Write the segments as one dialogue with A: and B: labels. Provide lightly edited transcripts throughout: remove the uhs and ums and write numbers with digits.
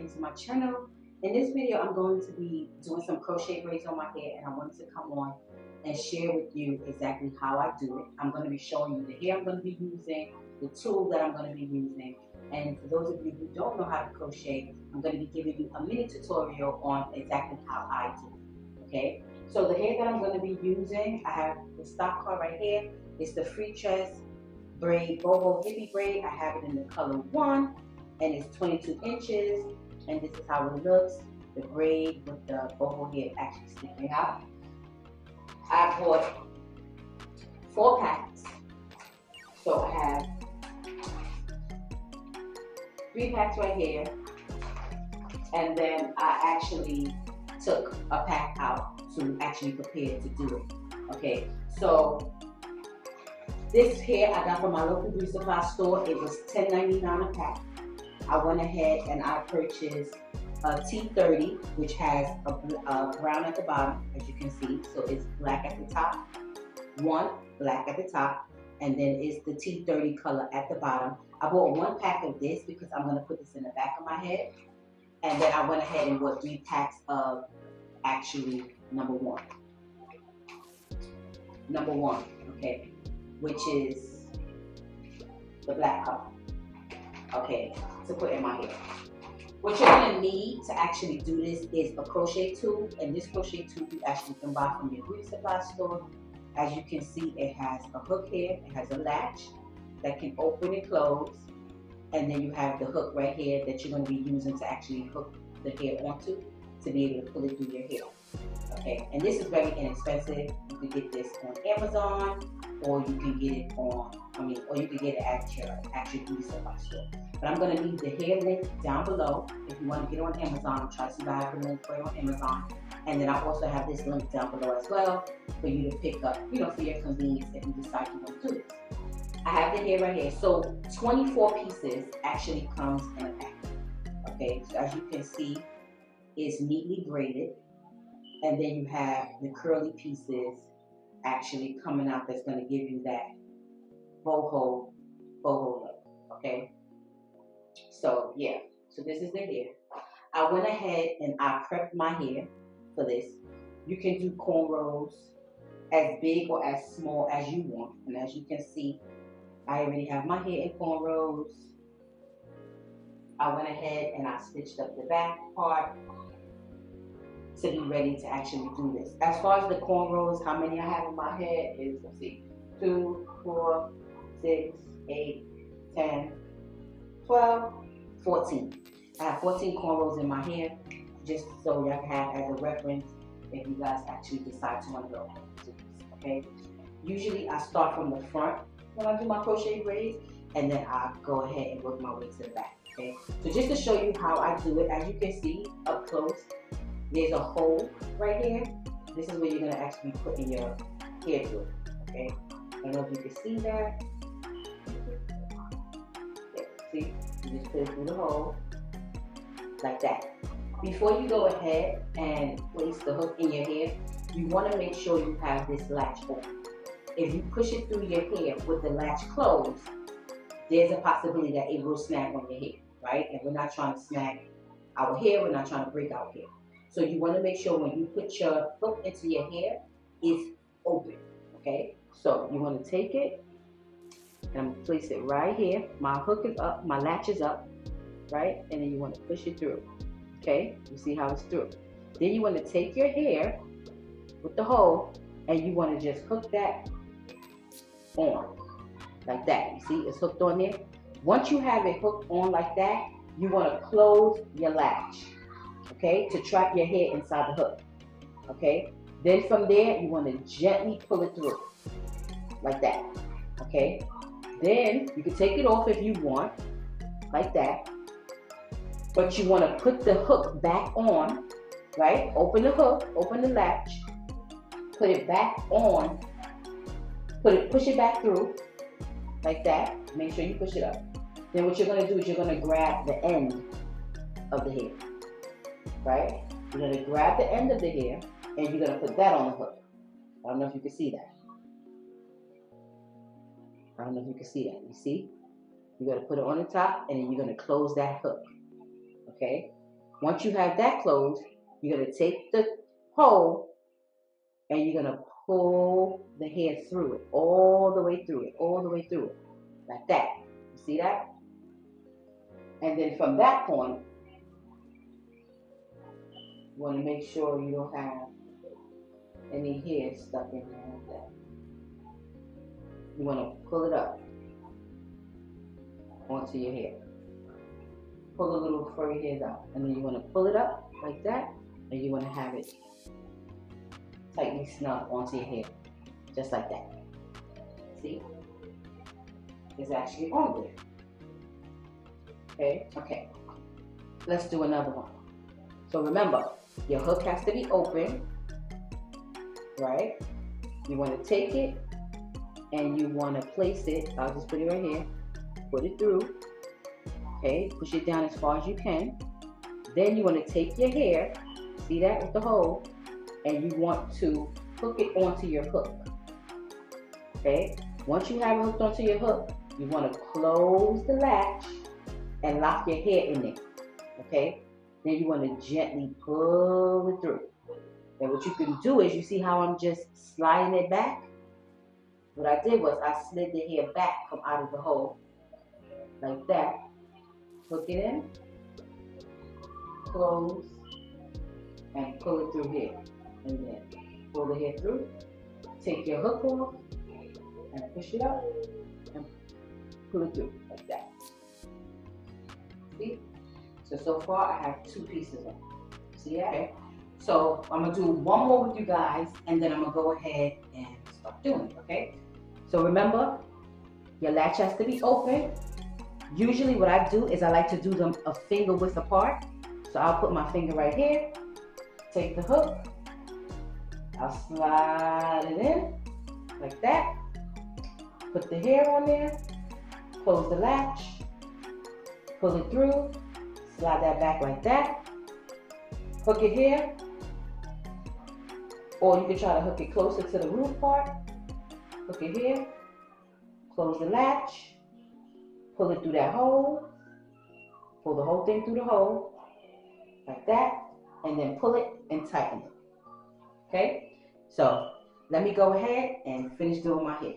A: welcome to my channel. In this video, I'm going to be doing some crochet braids on my hair, and I wanted to come on and share with you exactly how I do it. I'm going to be showing you the hair I'm going to be using, the tool that I'm going to be using, and for those of you who don't know how to crochet, I'm going to be giving you a mini tutorial on exactly how I do it, okay? So the hair that I'm going to be using, I have the stock card right here. It's the free tress braid, boho hippie braid. I have it in the color 1, and it's 22 inches, and this is how it looks. The braid with the boho hair actually sticking out. I bought 4 packs, so I have 3 packs right here, and then I actually took a pack out to actually prepare to do it. Okay, so this hair I got from my local beauty supply store. It was $10.99 a pack. I went ahead and I purchased a T30, which has a brown at the bottom, as you can see. So it's black at the top, one black at the top, and then it's the T30 color at the bottom. I bought 1 pack of this because I'm going to put this in the back of my head. And then I went ahead and bought 3 packs of actually number one, okay, which is the black color, okay, to put in my hair. What you're going to need to actually do this is a crochet tool, and this crochet tool you actually can buy from your beauty supply store. As you can see, it has a hook here, it has a latch that can open and close, and then you have the hook right here that you're going to be using to actually hook the hair onto to be able to pull it through your hair. Okay, and this is very inexpensive. You can get this on Amazon, or you can get it on, or you can get it at your actual beauty supply store. But I'm going to leave the hair link down below if you want to get it on Amazon. I'll try to see if I have the link for it on Amazon. And then I also have this link down below as well for you to pick up, for your convenience if you decide you want to do this. I have the hair right here. So 24 pieces actually comes in a pack. Okay, so as you can see, it's neatly braided. And then you have the curly pieces actually coming out that's going to give you that boho look, okay? So yeah, so this is the hair. I went ahead and I prepped my hair for this. You can do cornrows as big or as small as you want. And as you can see, I already have my hair in cornrows. I went ahead and I stitched up the back part to be ready to actually do this. As far as the cornrows, how many I have in my head is, let's see, 2, 4, 6, 8, 10, 12, 14. I have 14 cornrows in my hair, just so y'all can have as a reference if you guys actually decide to want to go ahead and do this, okay? Usually I start from the front when I do my crochet braids, and then I go ahead and work my way to the back, okay? So just to show you how I do it, as you can see up close, there's a hole right here. This is where you're going to actually be putting your hair through, okay? I don't know if you can see that. Yeah, see? You just put it through the hole, like that. Before you go ahead and place the hook in your hair, you want to make sure you have this latch open. If you push it through your hair with the latch closed, there's a possibility that it will snag on your hair, right? And we're not trying to snag our hair, we're not trying to break our hair. So you want to make sure when you put your hook into your hair, it's open, okay? So you want to take it, and I'm going to place it right here. My hook is up, my latch is up, right? And then you want to push it through, okay? You see how it's through. Then you want to take your hair with the hole, and you want to just hook that on, like that. You see, it's hooked on there. Once you have it hooked on like that, you want to close your latch, okay, to trap your hair inside the hook, okay? Then from there, you want to gently pull it through, like that, okay? Then you can take it off if you want, like that, but you want to put the hook back on, right? Open the hook, open the latch, put it back on, push it back through, like that. Make sure you push it up. Then what you're going to do is you're going to grab the end of the hair, right? You're going to grab the end of the hair and you're going to put that on the hook. I don't know if you can see that. You see? You're going to put it on the top, and then you're going to close that hook, okay? Once you have that closed, you're going to take the hole and you're going to pull the hair through it, all the way through it, all the way through it, like that. You see that? And then from that point, you want to make sure you don't have any hair stuck in there like that. You want to pull it up onto your hair. Pull the little furry hairs out, and then you want to pull it up like that, and you want to have it tightly snug onto your hair, just like that. See? It's actually on there. Okay? Okay. Let's do another one. So remember, your hook has to be open, right? You want to take it, and you want to place it. I'll just put it right here. Put it through. Okay, push it down as far as you can. Then you want to take your hair, see that with the hole, and you want to hook it onto your hook. Okay, once you have it hooked onto your hook, you want to close the latch and lock your hair in there. Okay, then you want to gently pull it through. And what you can do is, you see how I'm just sliding it back? What I did was I slid the hair back from out of the hole, like that. Hook it in, close, and pull it through here. And then pull the hair through, take your hook off, and push it up, and pull it through, like that. See? So far I have 2 pieces on. See that? Okay. So I'm gonna do one more with you guys, and then I'm gonna go ahead and start doing it, okay? So remember, your latch has to be open. Usually what I do is I like to do them a finger width apart. So I'll put my finger right here, take the hook, I'll slide it in like that, put the hair on there, close the latch, pull it through, slide that back like that, hook it here, or you can try to hook it closer to the root part, hook it here, close the latch, pull it through that hole, pull the whole thing through the hole, like that, and then pull it and tighten it. Okay? So, let me go ahead and finish doing my hair.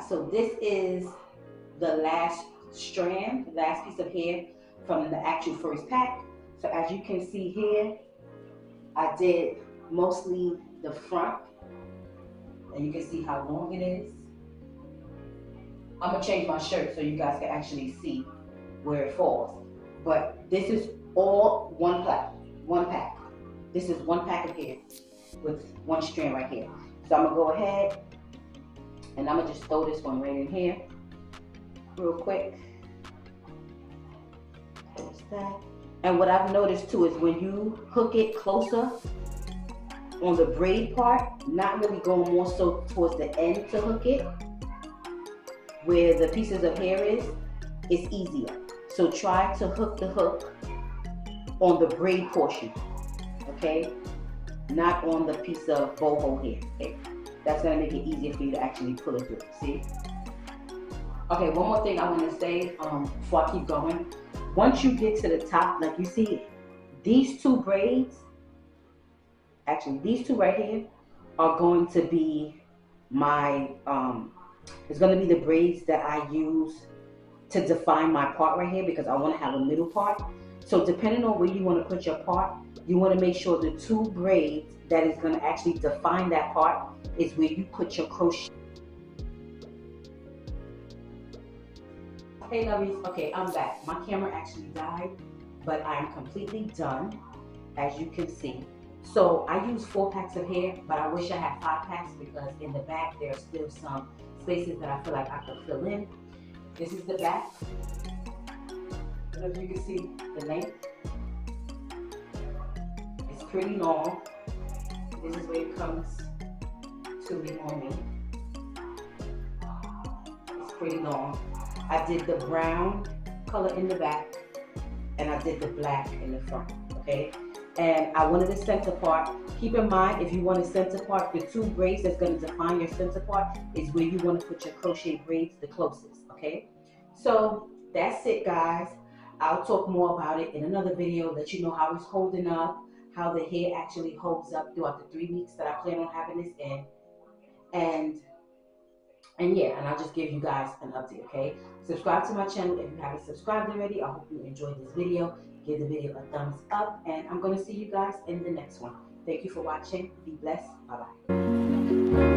A: So this is the last strand, the last piece of hair from the actual first pack. So as you can see here, I did mostly the front, and you can see how long it is. I'm gonna change my shirt so you guys can actually see where it falls. But this is all one pack. This is one pack of hair with one strand right here. So I'm gonna go ahead and I'm gonna just throw this one right in here real quick. There's that. And what I've noticed too is when you hook it closer on the braid part, not really going more so towards the end to hook it, where the pieces of hair is, it's easier. So try to hook the hook on the braid portion, okay? Not on the piece of boho hair, okay? That's gonna make it easier for you to actually pull it through, see? Okay, one more thing I wanna say before I keep going. Once you get to the top, like you see, these two braids, actually these two right here, are going to be my, it's gonna be the braids that I use to define my part right here, because I wanna have a middle part. So depending on where you wanna put your part, you wanna make sure the two braids that is gonna actually define that part is where you put your crochet. Hey lovies, okay, I'm back. My camera actually died, but I'm completely done, as you can see. So I use 4 packs of hair, but I wish I had 5 packs because in the back there's still some spaces that I feel like I could fill in. This is the back. I don't know if you can see the length. It's pretty long. This is where it comes to me on me. It's pretty long. I did the brown color in the back and I did the black in the front, okay? And I wanted the center part. Keep in mind, if you want a center part, the two braids that's going to define your center part is where you want to put your crochet braids the closest, okay? So that's it, guys. I'll talk more about it in another video, let you know how it's holding up, how the hair actually holds up throughout the 3 weeks that I plan on having this in. And yeah, and I'll just give you guys an update, okay? Subscribe to my channel if you haven't subscribed already. I hope you enjoyed this video. Give the video a thumbs up, and I'm going to see you guys in the next one. Thank you for watching. Be blessed. Bye-bye.